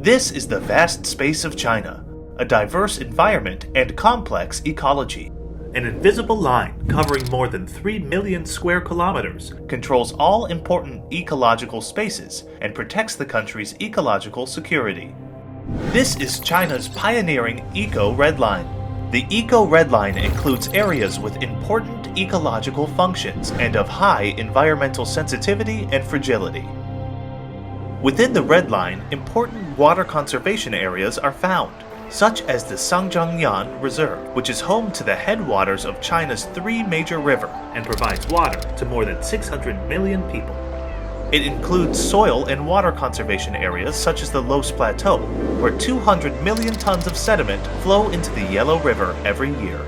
This is the vast space of China, a diverse environment and complex ecology. An invisible line covering more than 3 million square kilometers controls all important ecological spaces and protects the country's ecological security. This is China's pioneering eco-redline. The eco-redline includes areas with important ecological functions and of high environmental sensitivity and fragility. Within the red line, important water conservation areas are found, such as the Sangjiangyan Reserve, which is home to the headwaters of China's 3 major rivers and provides water to more than 600 million people. It includes soil and water conservation areas such as the Los Plateau, where 200 million tons of sediment flow into the Yellow River every year.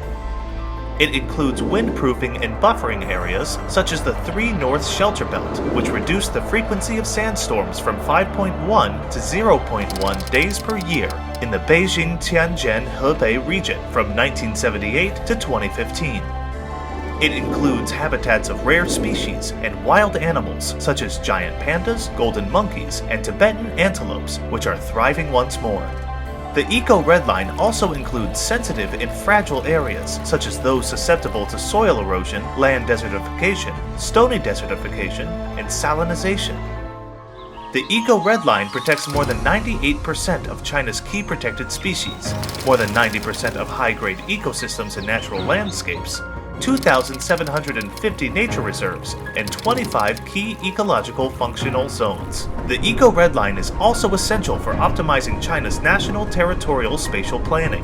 It includes windproofing and buffering areas such as the 3 North Shelter Belt, which reduce the frequency of sandstorms from 5.1 to 0.1 days per year in the Beijing-Tianjin-Hebei region from 1978 to 2015. It includes habitats of rare species and wild animals such as giant pandas, golden monkeys, and Tibetan antelopes, which are thriving once more. The eco-redline also includes sensitive and fragile areas, such as those susceptible to soil erosion, land desertification, stony desertification, and salinization. The eco-redline protects more than 98% of China's key protected species, more than 90% of high-grade ecosystems and natural landscapes, 2,750 nature reserves, and 25 key ecological functional zones. The eco-redline is also essential for optimizing China's national territorial spatial planning,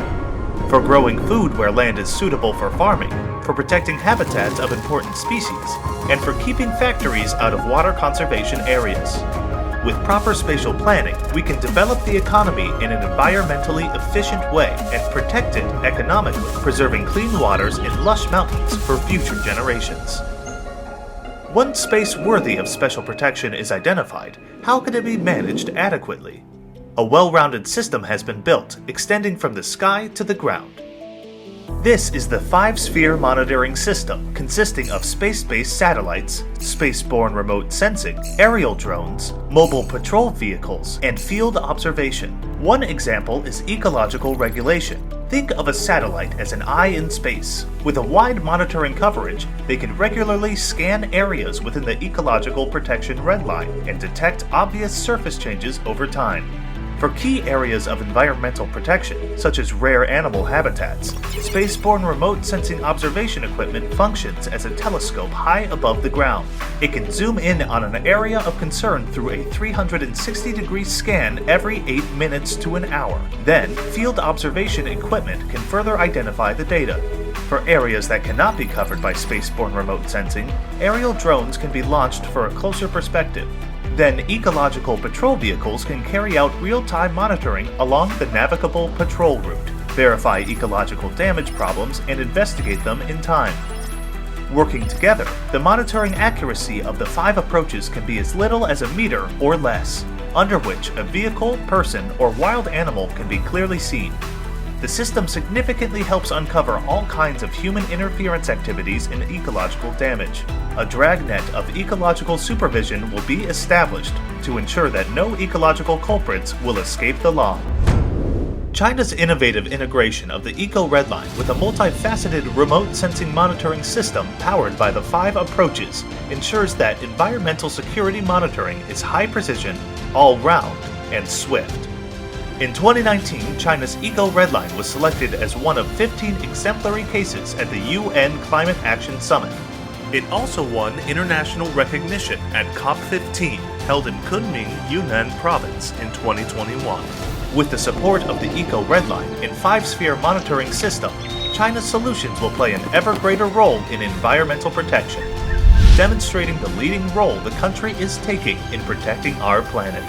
for growing food where land is suitable for farming, for protecting habitats of important species, and for keeping factories out of water conservation areas. With proper spatial planning, we can develop the economy in an environmentally efficient way and protect it economically, preserving clean waters in lush mountains for future generations. Once space worthy of special protection is identified, how can it be managed adequately? A well-rounded system has been built, extending from the sky to the ground. This is the 5-sphere monitoring system, consisting of space-based satellites, space-borne remote sensing, aerial drones, mobile patrol vehicles, and field observation. One example is ecological regulation. Think of a satellite as an eye in space. With a wide monitoring coverage, they can regularly scan areas within the ecological protection red line and detect obvious surface changes over time. For key areas of environmental protection, such as rare animal habitats, space-borne remote sensing observation equipment functions as a telescope high above the ground. It can zoom in on an area of concern through a 360-degree scan every 8 minutes to an hour. Then, field observation equipment can further identify the data. For areas that cannot be covered by space-borne remote sensing, aerial drones can be launched for a closer perspective. Then ecological patrol vehicles can carry out real-time monitoring along the navigable patrol route, verify ecological damage problems, and investigate them in time. Working together, the monitoring accuracy of the 5 approaches can be as little as a meter or less, under which a vehicle, person, or wild animal can be clearly seen. The system significantly helps uncover all kinds of human interference activities and ecological damage. A dragnet of ecological supervision will be established to ensure that no ecological culprits will escape the law. China's innovative integration of the eco-redline with a multifaceted remote sensing monitoring system powered by the 5 approaches ensures that environmental security monitoring is high precision, all-round, and swift. In 2019, China's eco-redline was selected as one of 15 exemplary cases at the UN Climate Action Summit. It also won international recognition at COP15, held in Kunming, Yunnan Province in 2021. With the support of the eco-redline and 5-sphere monitoring system, China's solutions will play an ever greater role in environmental protection, demonstrating the leading role the country is taking in protecting our planet.